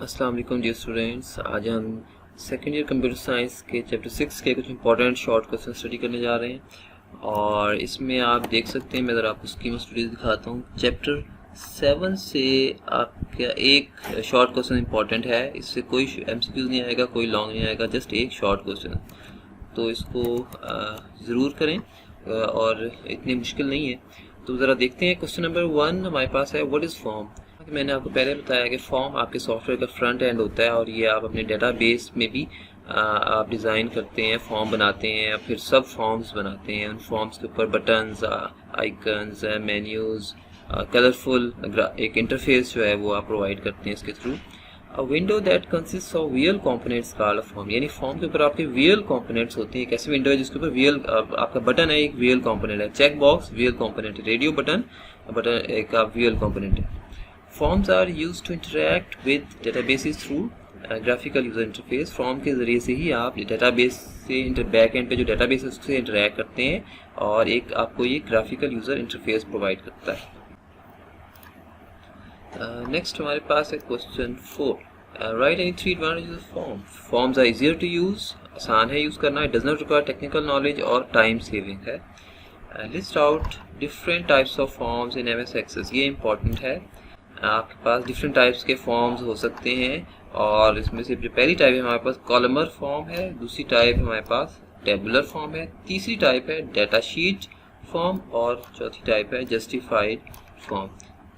अस्सलाम वालेकुम dear students. आज हम सेकेंड ईयर कंप्यूटर साइंस के चैप्टर 6 के कुछ इंपॉर्टेंट शॉर्ट क्वेश्चन स्टडी करने जा रहे हैं और इसमें आप देख सकते हैं, मैं अगर आपको स्कीम स्टडीज दिखाता हूँ। चैप्टर 7 से आपका एक शॉर्ट क्वेश्चन इंपॉर्टेंट है, इससे कोई MCQ नहीं आएगा, कोई लॉन्ग नहीं आएगा, जस्ट एक शॉर्ट क्वेश्चन। तो इसको ज़रूर करें और इतनी मुश्किल नहीं है। तो ज़रा देखते हैं। क्वेश्चन नंबर 1 हमारे पास है, व्हाट इज़ फॉर्म। मैंने आपको पहले बताया कि फॉर्म आपके सॉफ्टवेयर का फ्रंट एंड होता है और ये आप अपने डेटाबेस में भी आप डिज़ाइन करते हैं, फॉर्म बनाते हैं, फिर सब फॉर्म्स बनाते हैं। उन फॉर्म्स के ऊपर बटन्स, आइकन्स, मेन्यूज़, कलरफुल एक इंटरफेस जो है वो आप प्रोवाइड करते हैं इसके through. A window that consist of real components called a form, यानी फॉर्म के ऊपर आपके रियल कंपोनेंट्स होते हैं। एक ऐसी विंडो है जिसके ऊपर रियल आपका बटन है, एक रियल कंपोनेंट है। चेक बॉक्स रियल कंपोनेंट है, रेडियो बटन एक रियल कंपोनेंट है। Forms are used to interact with databases through graphical user interface। Form के ज़रिए से ही आप डेटाबेस से बैक एंड पे जो डेटाबेस है उससे इंटरेक्ट करते हैं और एक आपको ये ग्राफिकल यूज़र इंटरफेस प्रोवाइड करता है। नेक्स्ट हमारे पास है question 4, write any 3 advantages of form. Forms are easier to use, आसान है यूज़ करना, it does not require technical knowledge और टाइम सेविंग है। List out different types of forms in MS Access, ये इंपॉर्टेंट है। आपके पास डिफरेंट टाइप्स के फॉर्म्स हो सकते हैं और इसमें से जो पहली टाइप है हमारे पास कॉलमर फॉर्म है, दूसरी टाइप हमारे पास टेबुलर फॉर्म है, तीसरी टाइप है डाटा शीट फॉर्म और चौथी टाइप है जस्टिफाइड फॉर्म।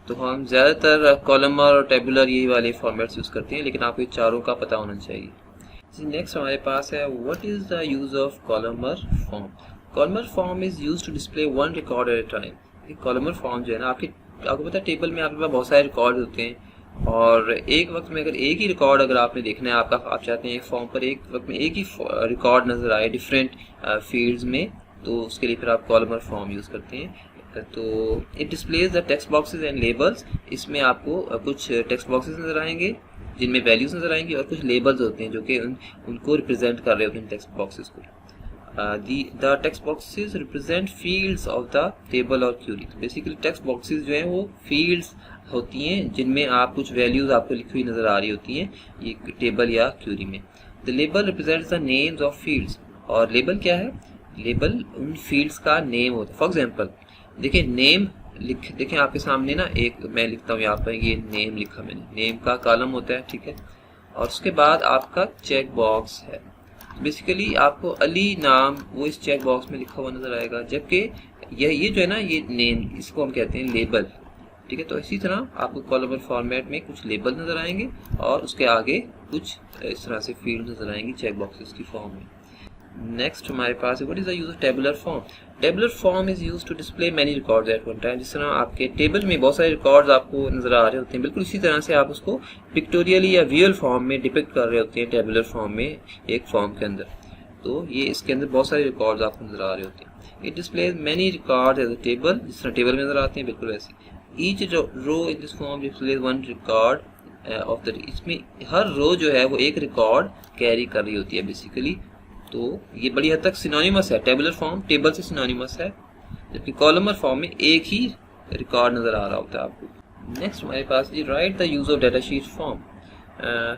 तो हम ज़्यादातर कॉलमर और टेबुलर यही वाले फॉर्मेट्स यूज़ करते हैं, लेकिन आपको ये चारों का पता होना चाहिए। नेक्स्ट हमारे पास है, what is the use of columnar form. Columnar form is use to display one record at a time. Columnar form जो है ना, आपको पता है टेबल में आपके पास बहुत सारे रिकॉर्ड होते हैं और एक वक्त में अगर एक ही रिकॉर्ड अगर आपने देखना है, आप चाहते हैं एक फॉर्म पर एक वक्त में एक ही रिकॉर्ड नज़र आए डिफरेंट फील्ड्स में, तो उसके लिए फिर आप कॉलमर फॉर्म यूज़ करते हैं। तो it displays the text boxes and labels. इसमें आपको कुछ टेक्स्ट बॉक्सेस नज़र आएंगे जिनमें वैल्यूज़ नज़र आएंगी और कुछ लेबल्स होते हैं जो कि उनको रिप्रेजेंट कर रहे होते हैं टेक्स्ट बॉक्सेस को। The text boxes represent fields of the table or query। तो बेसिकली टेक्स्ट बॉक्सेस जो हैं वो फील्ड्स होती हैं जिनमें आप कुछ वैल्यूज आपको लिखी हुई नज़र आ रही होती हैं ये टेबल या क्यूरी में। The label represents the names of fields, और लेबल क्या है, लेबल उन फील्ड्स का नेम होता है। फॉर एग्जांपल देखिए नेम देखें आपके सामने ना, एक मैं लिखता हूँ यहाँ पर, ये नेम लिखा मैंने, नेम का कॉलम होता है, ठीक है, और उसके बाद आपका चेक बॉक्स है। बेसिकली आपको अली नाम वो इस चेक बॉक्स में लिखा हुआ नजर आएगा, जबकि ये जो है ना ये नेम, इसको हम कहते हैं लेबल, ठीक है। तो इसी तरह आपको कॉलमर फॉर्मेट में कुछ लेबल नजर आएंगे और उसके आगे कुछ इस तरह से फील्ड नजर आएंगी चेक बॉक्सेस की फॉर्म में। नेक्स्ट हमारे पास है, what is the use of tabular form. Tabular form is used to display many records at one time. जिस तरह आपके टेबल में बहुत सारे रिकॉर्ड्स आपको नजर आ रहे होते हैं, बिल्कुल इसी तरह से आप उसको पिक्टोरियली या विजुअल फॉर्म में डिपिक्ट कर रहे होते हैं टेबुलर फॉर्म में, एक फॉर्म के अंदर। तो ये इसके अंदर बहुत सारे रिकॉर्ड्स आपको नजर आ रहे होते हैं। It displays many records as a table, जिस तरह टेबल में नजर आते हैं बिल्कुल वैसे। Each row in this form displays one record of the, इसमें हर रो जो है वो एक रिकॉर्ड कैरी कर रही होती है बेसिकली। तो ये बड़ी हद तक सिनोनिमस है, टेबुलर फॉर्म टेबल से सिनोनिमस है, जबकि कॉलमर फॉर्म में एक ही रिकॉर्ड नजर आ रहा होता है आपको। नेक्स्ट हमारे पास जी, write the use of data sheet form.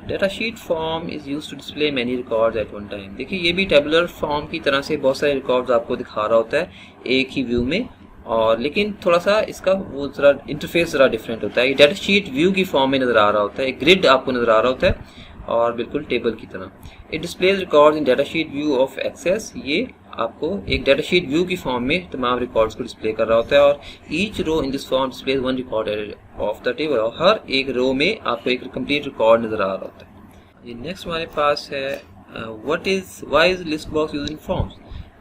Data sheet form is use to display many records at one time. देखिए ये भी टेबुलर फॉर्म की तरह से बहुत सारे रिकॉर्ड्स आपको दिखा रहा होता है एक ही व्यू में, और लेकिन थोड़ा सा इसका वो जरा इंटरफेस जरा डिफरेंट होता है। ये डाटा शीट व्यू की फॉर्म में नजर आ रहा होता है, एक ग्रिड आपको नजर आ रहा होता है और बिल्कुल टेबल की तरह। It displays records in datasheet view of Access, ये आपको एक डाटा शीट व्यू की फॉर्म में तमाम रिकॉर्ड्स को डिस्प्ले कर रहा होता है। और each row in this form displays one record of the table, और हर एक रो में आपको एक कंप्लीट रिकॉर्ड नजर आ रहा होता है। नेक्स्ट हमारे पास है, why is list box used in forms.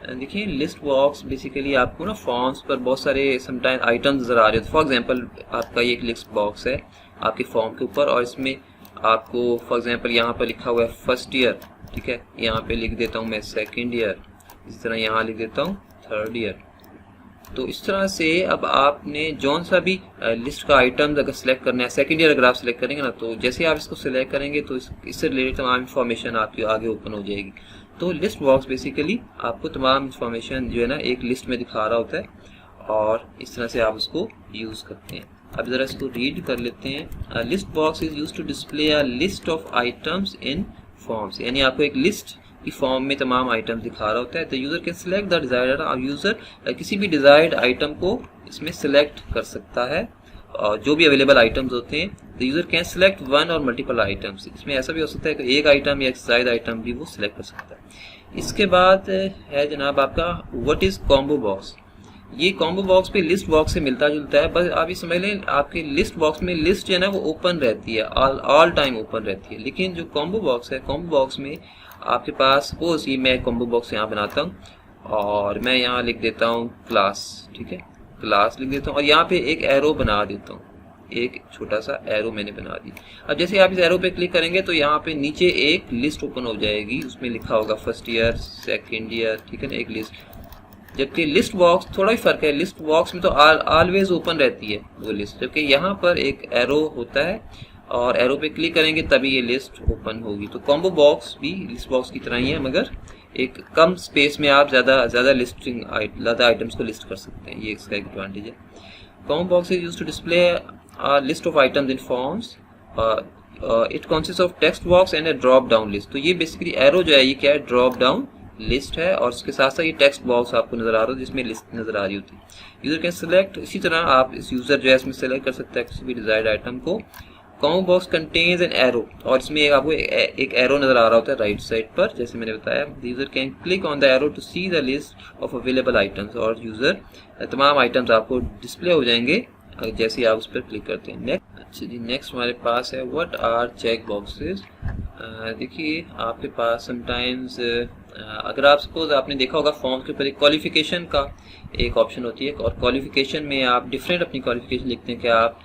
देखिए लिस्ट बॉक्स बेसिकली आपको ना फॉर्म्स पर बहुत सारे समटाइम आइटम्स नजर आ रहे होते हैं। फॉर एग्जांपल आपका ये एक लिस्ट बॉक्स है आपके फॉर्म के ऊपर और इसमें आपको फॉर एग्जांपल यहाँ पर लिखा हुआ है फर्स्ट ईयर, ठीक है, यहाँ पे लिख देता हूँ मैं सेकंड ईयर, इस तरह यहाँ लिख देता हूँ थर्ड ईयर। तो इस तरह से अब आपने जौन सा भी लिस्ट का आइटम्स अगर सिलेक्ट करना है, सेकंड ईयर अगर आप सिलेक्ट करेंगे ना, तो जैसे आप इसको सिलेक्ट करेंगे तो इससे रिलेटेड तमाम इंफॉर्मेशन आपकी आगे ओपन हो जाएगी। तो लिस्ट बॉक्स बेसिकली आपको तमाम इंफॉर्मेशन जो है ना एक लिस्ट में दिखा रहा होता है और इस तरह से आप उसको यूज़ करते हैं। अब ज़रा इसको रीड कर लेते हैं। List box is used to display a list of items in forms, यानी आपको एक लिस्ट की फॉर्म में तमाम आइटम्स दिखा रहा होता है। तो user can select the desired, अब यूज़र किसी भी डिजायर्ड आइटम को इसमें सिलेक्ट कर सकता है, और जो भी अवेलेबल आइटम्स होते हैं। तो यूज़र कैन सिलेक्ट वन और मल्टीपल आइटम्स, इसमें ऐसा भी हो सकता है कि एक आइटम या एक ज्यादा आइटम भी वो सिलेक्ट कर सकता है। इसके बाद है जनाब आपका व्हाट इज़ कॉम्बो बॉक्स। ये कॉम्बो बॉक्स भी लिस्ट बॉक्स से मिलता जुलता है, बस आप ये समझ लें आपके लिस्ट बॉक्स में लिस्ट जो है ना वो ओपन रहती है, ऑल टाइम ओपन रहती है। लेकिन जो कॉम्बो बॉक्स है, कॉम्बो बॉक्स में आपके पास सपोज ये मैं कॉम्बो बॉक्स यहाँ बनाता हूँ और मैं यहाँ लिख देता हूँ क्लास, ठीक है, क्लास लिख देता हूँ और यहाँ पे एक एरो बना देता हूँ, एक छोटा सा एरो मैंने बना दी। अब जैसे आप इस एरो पे क्लिक करेंगे तो यहाँ पे नीचे एक लिस्ट ओपन हो जाएगी, उसमें लिखा होगा फर्स्ट ईयर, सेकंड ईयर, ठीक है ना, एक लिस्ट। जबकि लिस्ट बॉक्स थोड़ा ही फर्क है, लिस्ट बॉक्स में तो ऑलवेज ओपन रहती है वो लिस्ट, जबकि यहाँ पर एक एरो होता है और एरो पे क्लिक करेंगे तभी ये लिस्ट ओपन होगी। तो कॉम्बो बॉक्स भी लिस्ट बॉक्स की तरह ही है, मगर एक कम स्पेस में आप ज़्यादा लिस्टिंग ज़्यादा आइटम्स को लिस्ट कर सकते हैं, ये इसका एक एडवांटेज है। Combo box is used to display list of items in forms, it consist of text box and a drop down list. तो ये बेसिकली एरो जो है ये क्या है, ड्रॉप डाउन लिस्ट है, और उसके साथ साथ ये टेक्स्ट बॉक्स आपको नजर आ रहा है जिसमें लिस्ट नजर आ रही होती है। यूजर कैन सिलेक्ट, इसी तरह आप इस यूजर जो है इसमें सेलेक्ट कर सकता है किसी भी डिजायर्ड आइटम को। Combo box contains an arrow, और इसमें आपको एक एरो नजर आ रहा होता है राइट साइड पर, जैसे मैंने बताया। User can click on the arrow to see the list of available items, और यूजर तमाम आइटम्स आपको डिस्प्ले हो जाएंगे जैसे आप उस पर क्लिक करते हैं। अच्छा जी, नेक्स्ट हमारे पास है व्हाट आर चेक बॉक्सेस। देखिए आपके पास समटाइम्स अगर आप सपोज आपने देखा होगा फॉर्म के ऊपर एक क्वालिफिकेशन का एक ऑप्शन होती है, और क्वालिफिकेशन में आप डिफरेंट अपनी क्वालिफिकेशन लिखते हैं कि आप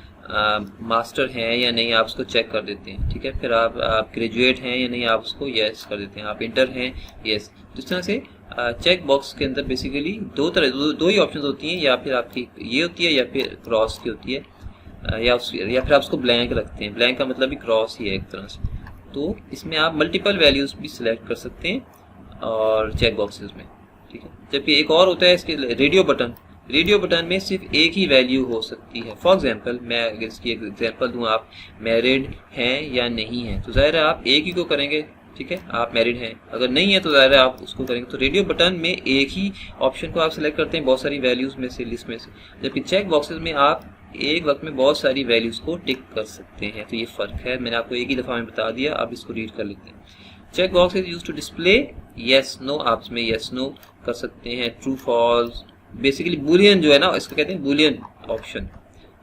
मास्टर हैं या नहीं, आप उसको चेक कर देते हैं, ठीक है। फिर आप ग्रेजुएट हैं या नहीं, आप उसको यस कर देते हैं, आप इंटर हैं यस। तो इस तरह से चेक बॉक्स के अंदर बेसिकली दो ही ऑप्शंस होती हैं, या फिर आपकी ये होती है या फिर क्रॉस की होती है, या फिर आप उसको ब्लैंक रखते हैं। ब्लैंक का मतलब भी क्रॉस ही है एक तरह से। तो इसमें आप मल्टीपल वैल्यूज भी सिलेक्ट कर सकते हैं और चेक बॉक्सेस में, ठीक है। जबकि एक और होता है इसके रेडियो बटन। रेडियो बटन में सिर्फ एक ही वैल्यू हो सकती है। फॉर एग्जांपल मैं अगर इसकी एक एग्जांपल दूं, आप मैरिड हैं या नहीं हैं, तो ज़ाहिर है आप एक ही को करेंगे, ठीक है, आप मैरिड हैं। अगर नहीं है तो ज़ाहिर है आप उसको करेंगे। तो रेडियो बटन में एक ही ऑप्शन को आप सिलेक्ट करते हैं बहुत सारी वैल्यूज में से, लिस्ट में से, जबकि चेक बॉक्सेस में आप एक वक्त में बहुत सारी वैल्यूज को टिक कर सकते हैं। तो ये फर्क है, मैंने आपको एक ही दफ़ा में बता दिया। अब इसको रीड कर लेते हैं। Check box is used to display yes no, आप इसमें यस नो कर सकते हैं, ट्रू फॉल्स, बेसिकली बुलियन जो है ना इसको कहते हैं बुलियन ऑप्शन।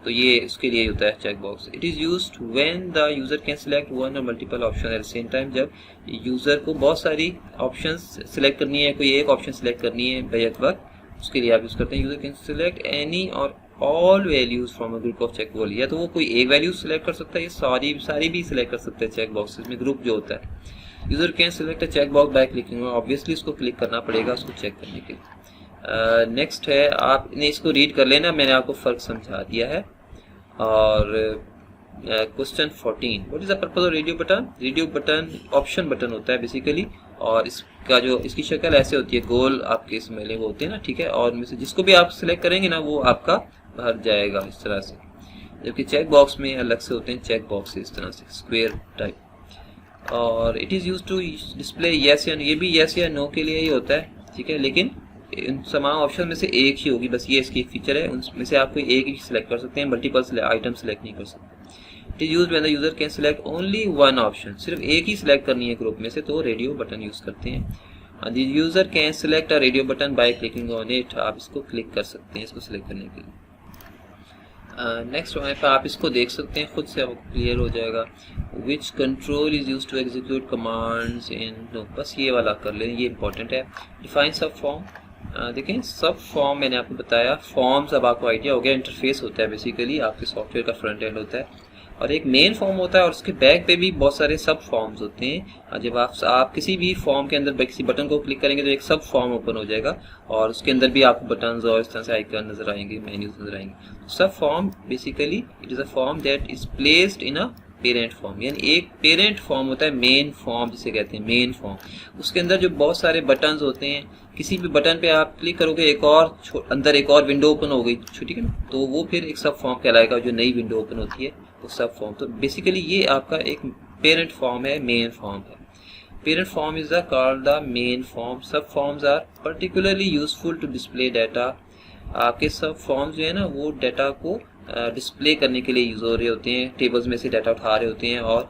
तो ये इसके लिए होता है check box. It is used when the user can select one और multiple option at the same time, जब यूजर को बहुत सारी ऑप्शंस सिलेक्ट करनी है, कोई एक ऑप्शन सिलेक्ट करनी है बैक वक्त, उसके लिए आप यूज करते हैं। यूजर कैन सिलेक्ट एनी और all values from a group of check box, या तो वो कोई एक वैल्यू सिलेक्ट कर सकता है, ये सारी भी सिलेक्ट कर सकता है चेक बॉक्सेस में, ग्रुप जो होता है। User can select a check box by clicking, obviously इसको क्लिक करना पड़ेगा उसको चेक करने के लिए। नेक्स्ट है, आपने इसको रीड कर लेना, मैंने आपको फ़र्क समझा दिया है। और question 14, what is the purpose of radio button. Radio button option button होता है बेसिकली, और इसका जो इसकी शक्ल ऐसे होती है, गोल आपके इसमें वो होते हैं ना, ठीक है, और में से जिसको भी आप सिलेक्ट करेंगे ना वो आपका भर जाएगा इस तरह से। जबकि चेक बॉक्स में अलग से होते हैं चेक बॉक्स इस तरह से स्क्वायर टाइप। और it is used to display yes या नो, ये भी यस या नो के लिए ही होता है, ठीक है, लेकिन इन तमाम ऑप्शन में से एक ही होगी, बस ये इसकी एक फीचर है, उनमें से आप कोई एक ही सिलेक्ट कर सकते हैं, मल्टीपल आइटम सेलेक्ट नहीं कर सकते। It is used when the user can select only one option, सिर्फ एक ही सिलेक्ट करनी है ग्रुप में से, तो रेडियो बटन यूज करते हैं। The user can select a radio button by clicking on it, आप इसको क्लिक कर सकते हैं इसको सिलेक्ट करने के लिए। नेक्स्ट वहाँ पे आप इसको देख सकते हैं, खुद से आपको क्लियर हो जाएगा। Which control is use to execute commands in, बस ये वाला कर लें, ये इंपॉर्टेंट है। डिफाइन सब फॉर्म, देखें सब फॉर्म मैंने आपको बताया, फॉर्म्स अब आपको आइडिया हो गया, इंटरफेस होता है बेसिकली आपके सॉफ्टवेयर का फ्रंट एंड होता है, और एक मेन फॉर्म होता है और उसके बैक पे भी बहुत सारे सब फॉर्म्स होते हैं। जब आप किसी भी फॉर्म के अंदर किसी बटन को क्लिक करेंगे तो एक सब फॉर्म ओपन हो जाएगा, और उसके अंदर भी आपको बटन्स और इस तरह से आइकन नजर आएंगे, मेन्यूज नजर आएंगे। सब form basically it is a form that is placed in a parent form, यानी एक पेरेंट फॉर्म होता है मेन फॉर्म जिसे कहते हैं मेन फॉर्म। उसके अंदर जो बहुत सारे बटन्स होते हैं, किसी भी बटन पे आप क्लिक करोगे एक और अंदर एक और विंडो ओपन हो गई, ठीक है ना, तो वो फिर एक सब फॉर्म कहलाएगा। जो नई विंडो ओपन होती है वो सब फॉर्म। तो बेसिकली ये आपका एक पेरेंट फॉर्म है, मेन फॉर्म है। Parent form is called the main form. Sub forms are particularly useful to display data. आपके सब फॉर्म्स जो है ना वो डाटा को डिस्प्ले करने के लिए यूज हो रहे होते हैं, टेबल्स में से डाटा उठा रहे होते हैं, और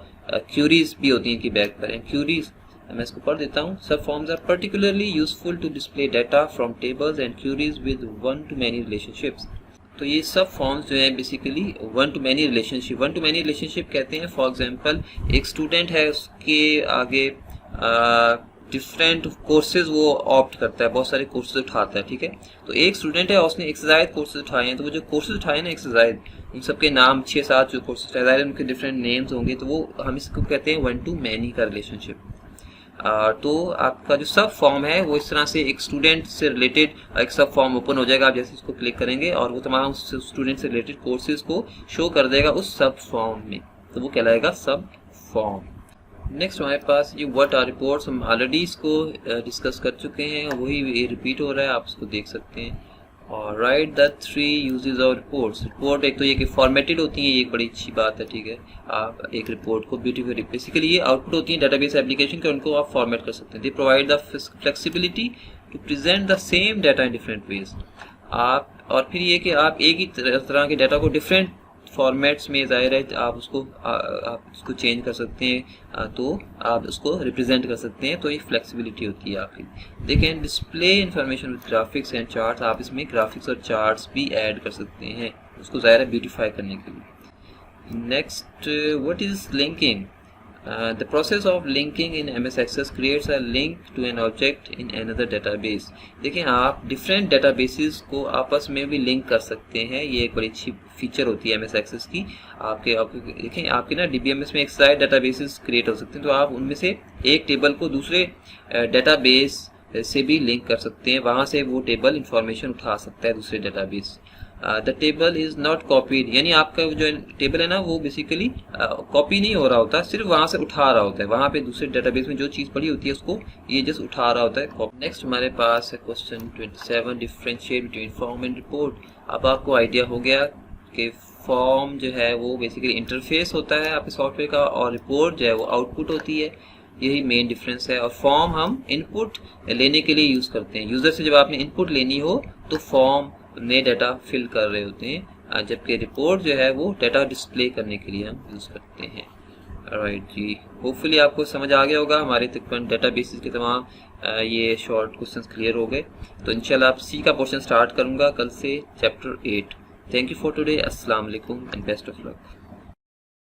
क्यूरीज भी होती हैं इनकी बैक पर। क्यूरीज मैं इसको पढ़ देता हूँ। सब forms are particularly useful to display data from tables and queries with one to many relationships. तो ये सब फॉर्म्स जो है basically one to many relationship कहते हैं। फॉर एग्जांपल एक स्टूडेंट है, उसके आगे डिफरेंट कोर्सेज वो ऑप्ट करता है, बहुत सारे कोर्सेज उठाता है, ठीक है। तो एक स्टूडेंट है, उसने एक्सरसाइज कोर्सेज उठाए हैं, तो वो जो कोर्सेज उठाए ना एक्सरसाइज, उन सबके नाम 6-7 जो कोर्सेज उठाए उनके डिफरेंट नेम्स होंगे, तो वो हम इसको कहते हैं वन टू मैनी का रिलेशनशिप। तो आपका जो सब फॉर्म है वो इस तरह से एक स्टूडेंट से रिलेटेड एक सब फॉर्म ओपन हो जाएगा। आप जैसे इसको क्लिक करेंगे और वो तमाम स्टूडेंट से रिलेटेड कोर्सेज को शो कर देगा उस सब फॉर्म में, तो वो कहलाएगा सब फॉर्म। नेक्स्ट हमारे पास ये व्हाट आर रिपोर्ट्स, हम ऑलरेडी इसको डिस्कस कर चुके हैं, वही रिपीट हो रहा है, आप इसको देख सकते हैं। और right the 3 uses of reports. Report एक तो ये कि फॉर्मेटेड होती है, ये एक बड़ी अच्छी बात है, ठीक है। आप एक रिपोर्ट को ब्यूटीफुली, बेसिकली ये आउटपुट होती है डेटाबेस एप्लीकेशन के, उनको आप फॉर्मेट कर सकते हैं। They provide the flexibility to present the same data in different ways. आप और फिर ये कि आप एक ही तरह के डाटा को डिफरेंट फॉर्मेट्स में ज़ाहिर है आप उसको चेंज कर सकते हैं, तो आप उसको रिप्रेजेंट कर सकते हैं, तो ये फ्लेक्सिबिलिटी होती है आपकी। They can display information with graphics and charts. आप इसमें ग्राफिक्स और चार्ट्स भी ऐड कर सकते हैं उसको ज़ाहिर है ब्यूटीफाई करने के लिए। Next, what is linking? The process of linking in MS Access creates a link to an object in another database. देखिए आप डिफरेंट डेटाबेसेस को आपस में भी लिंक कर सकते हैं, ये एक बड़ी अच्छी फीचर होती है MS Access की। आपके देखिए आपके ना DBMS में एक साइड डेटाबेसेस क्रिएट हो सकते हैं, तो आप उनमें से एक टेबल को दूसरे डेटाबेस से भी लिंक कर सकते हैं, वहाँ से वो टेबल इंफॉर्मेशन उठा सकता है दूसरे database. The table is not copied, यानी आपका जो टेबल है ना वो बेसिकली कॉपी नहीं हो रहा होता, सिर्फ वहाँ से उठा रहा होता है, वहाँ पे दूसरे डेटाबेस में जो चीज़ पड़ी होती है उसको ये जस्ट उठा रहा होता है। नेक्स्ट हमारे पास है question 27, differentiate between form and report. अब आपको आइडिया हो गया कि फॉर्म जो है वो बेसिकली इंटरफेस होता है आपके सॉफ्टवेयर का, और रिपोर्ट जो है वो आउटपुट होती है, यही मेन डिफरेंस है। और फॉर्म हम इनपुट लेने के लिए यूज़ करते हैं, यूज़र से जब आपने इनपुट लेनी हो तो फॉर्म नए डाटा फिल कर रहे होते हैं, जबकि रिपोर्ट जो है वो डाटा डिस्प्ले करने के लिए हम यूज़ करते हैं। राइट जी, होपफुली आपको समझ आ गया होगा, हमारे तकरीबन डाटाबेसेस के तमाम ये शॉर्ट क्वेश्चंस क्लियर हो गए। तो इंशाल्लाह आप सी का पोर्शन स्टार्ट करूँगा कल से, chapter 8। Thank you for today, अस्सलाम वालेकुम एंड बेस्ट ऑफ लक।